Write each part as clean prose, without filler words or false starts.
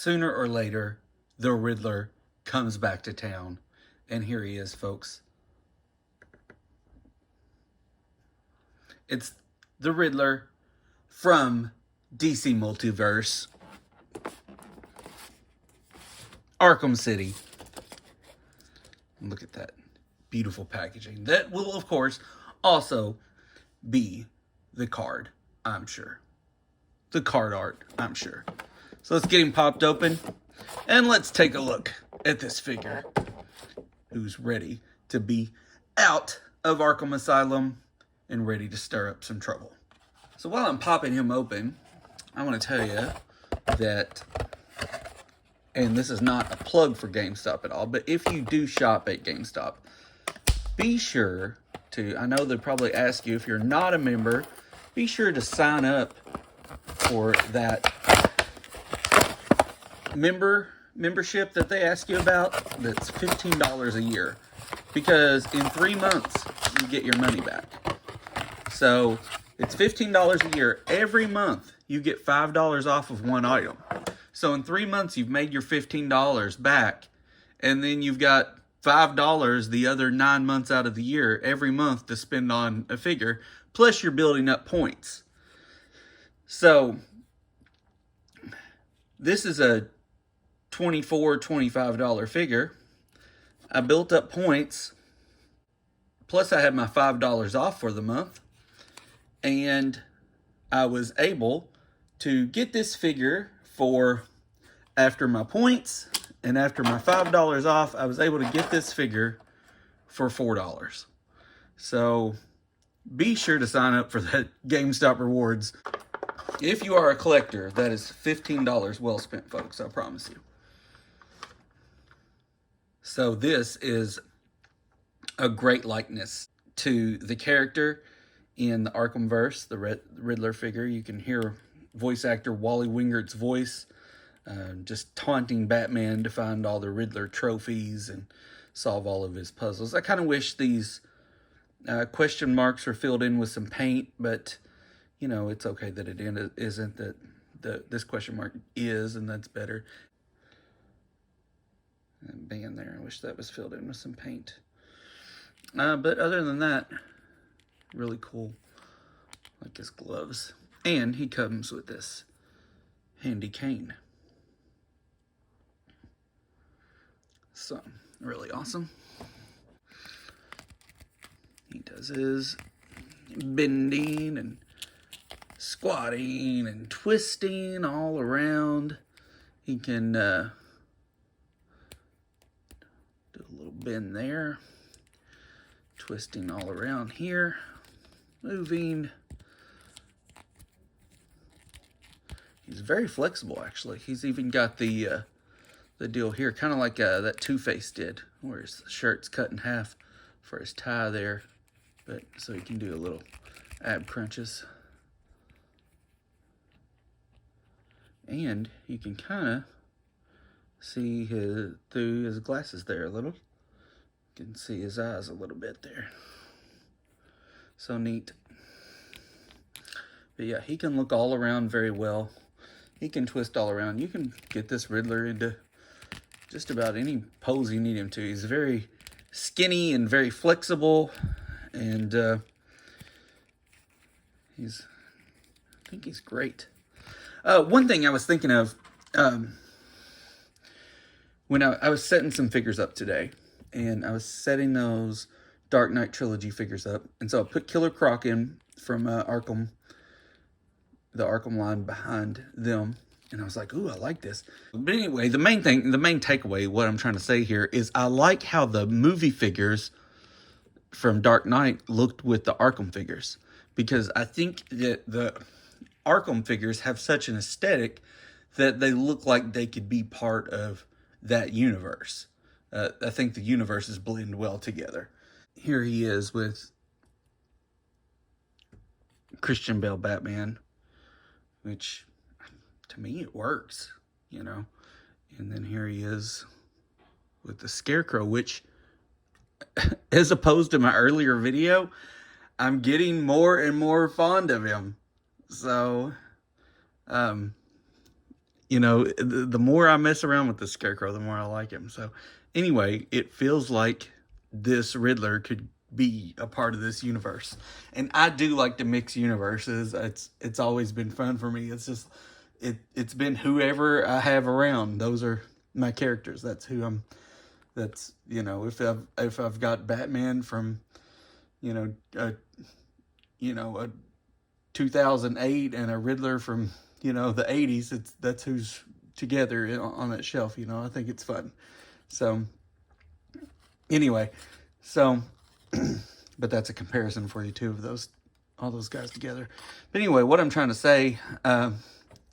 sooner or later, the Riddler comes back to town. And here he is, folks. It's the Riddler from DC Multiverse, Arkham City. Look at that beautiful packaging. That will, of course, also be the card, I'm sure. The card art, I'm sure. So let's get him popped open, and let's take a look at this figure who's ready to be out of Arkham Asylum and ready to stir up some trouble. So while I'm popping him open, I want to tell you that, and this is not a plug for GameStop at all, but if you do shop at GameStop, be sure to, I know they'll probably ask you, if you're not a member, be sure to sign up for that membership that they ask you about. That's $15 a year, because in 3 months you get your money back. So it's $15 a year. Every month you get $5 off of one item. So in 3 months you've made your $15 back, and then you've got $5 the other 9 months out of the year every month to spend on a figure, plus you're building up points. So this is a $24, $25 figure. I built up points, plus I had my $5 off for the month, and I was able to get this figure for, after my points and after my $5 off, I was able to get this figure for $4. So be sure to sign up for that GameStop rewards. If you are a collector, that is $15 well spent, folks, I promise you. So this is a great likeness to the character in the Arkhamverse, the Riddler figure. You can hear voice actor Wally Wingert's voice just taunting Batman to find all the Riddler trophies and solve all of his puzzles. I kind of wish these question marks were filled in with some paint, but you know, it's okay that it isn't, that this question mark is, and that's better. And being there, I wish that was filled in with some paint. But other than that, really cool. Like his gloves. And he comes with this handy cane. So, really awesome. He does his bending and squatting and twisting all around. He can do a little bend there, twisting all around here, moving. He's very flexible, actually. He's even got the deal here, kind of like that Two-Face did, where his shirt's cut in half for his tie there, but so he can do a little ab crunches. And you can kind of see through his glasses there a little. You can see his eyes a little bit there. So neat. But yeah, he can look all around very well. He can twist all around. You can get this Riddler into just about any pose you need him to. He's very skinny and very flexible. And I think he's great. One thing I was thinking of, when I was setting some figures up today, and I was setting those Dark Knight Trilogy figures up, and so I put Killer Croc in from Arkham, the Arkham line behind them, and I was like, ooh, I like this. But anyway, the main takeaway, what I'm trying to say here, is I like how the movie figures from Dark Knight looked with the Arkham figures, because I think that the Arkham figures have such an aesthetic that they look like they could be part of that universe. I think the universes blend well together. Here he is with Christian Bale Batman, which to me it works, you know. And then here he is with the Scarecrow, which, as opposed to my earlier video, I'm getting more and more fond of him. So, you you know, the more I mess around with the Scarecrow, the more I like him. So anyway, it feels like this Riddler could be a part of this universe. And I do like to mix universes. It's always been fun for me. It's just it's been whoever I have around. Those are my characters. That's who I'm. That's, you know, if I've got Batman from, you know, a 2008 and a Riddler from, you know, the 80s, that's who's together on that shelf. You know, I think it's fun. So anyway, so but that's a comparison for you too of all those guys together. But anyway, what I'm trying to say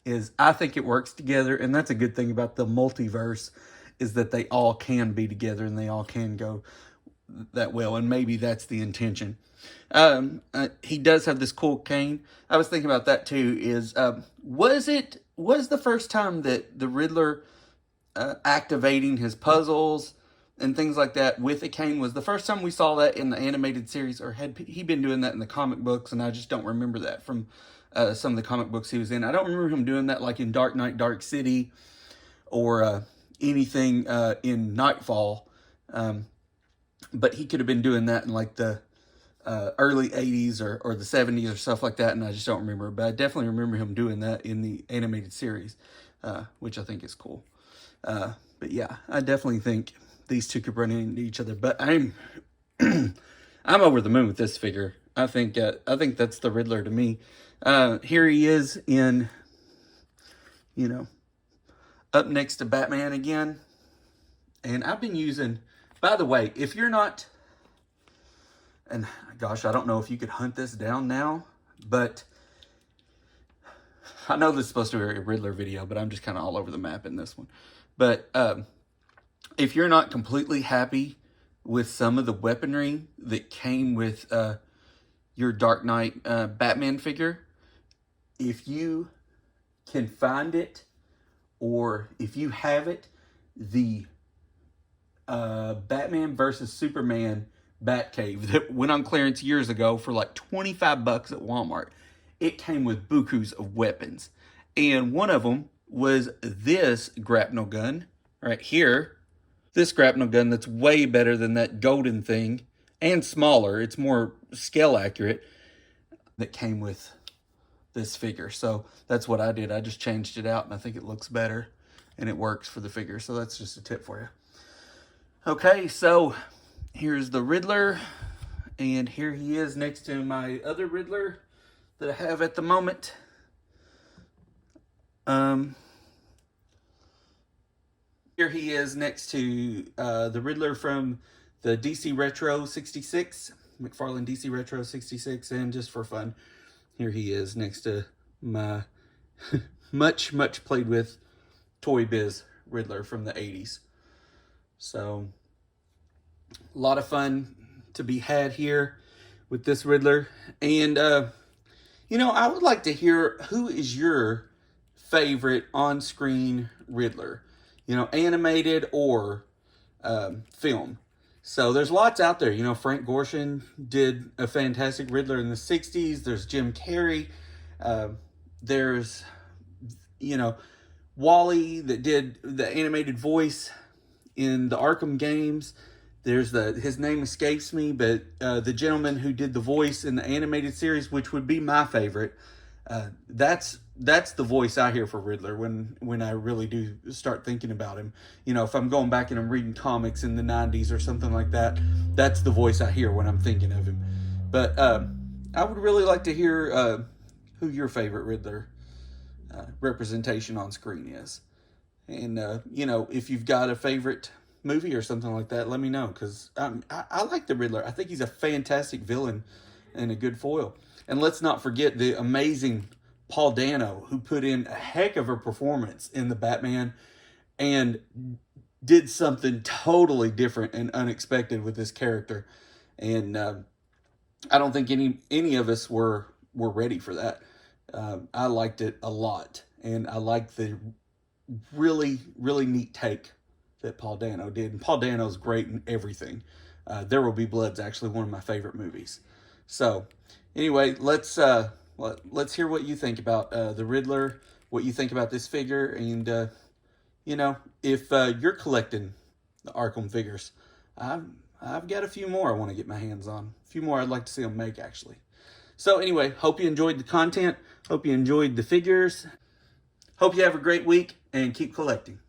is I think it works together, and that's a good thing about the multiverse, is that they all can be together and they all can go that well, and maybe that's the intention. He does have this cool cane. I was thinking about that too. Was the first time that the Riddler activating his puzzles and things like that with a cane, was the first time we saw that in the animated series, or had he been doing that in the comic books? And I just don't remember that from some of the comic books he was in. I don't remember him doing that like in Dark Knight, Dark City, or anything in Nightfall. But he could have been doing that in like the early 80s or the 70s or stuff like that, and I just don't remember. But I definitely remember him doing that in the animated series, which I think is cool. But yeah, I definitely think these two could run into each other. But I'm I'm over the moon with this figure. I think that's the Riddler to me. Here he is in, you know, up next to Batman again. And I've been using, by the way, if you're not, and gosh, I don't know if you could hunt this down now, but I know this is supposed to be a Riddler video, but I'm just kind of all over the map in this one. But if you're not completely happy with some of the weaponry that came with your Dark Knight Batman figure, if you can find it, or if you have it, the Batman versus Superman Batcave that went on clearance years ago for like $25 at Walmart. It came with bukus of weapons. And one of them was this grapnel gun right here. This grapnel gun that's way better than that golden thing, and smaller. It's more scale accurate, that came with this figure. So that's what I did. I just changed it out, and I think it looks better and it works for the figure. So that's just a tip for you. Okay, so here's the Riddler, and here he is next to my other Riddler that I have at the moment. Here he is next to the Riddler from the DC Retro 66, McFarlane DC Retro 66, and just for fun, here he is next to my much played with Toy Biz Riddler from the 80s. So, a lot of fun to be had here with this Riddler. And, you know, I would like to hear, who is your favorite on-screen Riddler? You know, animated or film. So there's lots out there. You know, Frank Gorshin did a fantastic Riddler in the 60s. There's Jim Carrey. There's, you know, Wally that did the animated voice in the Arkham games. There's his name escapes me, but the gentleman who did the voice in the animated series, which would be my favorite, that's the voice I hear for Riddler when I really do start thinking about him. You know, if I'm going back and I'm reading comics in the 90s or something like that, that's the voice I hear when I'm thinking of him. But I would really like to hear who your favorite Riddler representation on screen is. And, you know, if you've got a favorite movie or something like that, let me know, because I like the Riddler. I think he's a fantastic villain and a good foil. And let's not forget the amazing Paul Dano, who put in a heck of a performance in the Batman and did something totally different and unexpected with this character. And I don't think any of us were ready for that. I liked it a lot, and I liked the really neat take that Paul Dano did. And Paul Dano's great in everything. There Will Be Blood's actually one of my favorite movies. So anyway, let's hear what you think about the Riddler what you think about this figure. And, you know, if you're collecting the Arkham figures, I've got a few more I want to get my hands on. A few more I'd like to see them make, actually. So anyway, hope you enjoyed the content. Hope you enjoyed the figures. Hope you have a great week and keep collecting.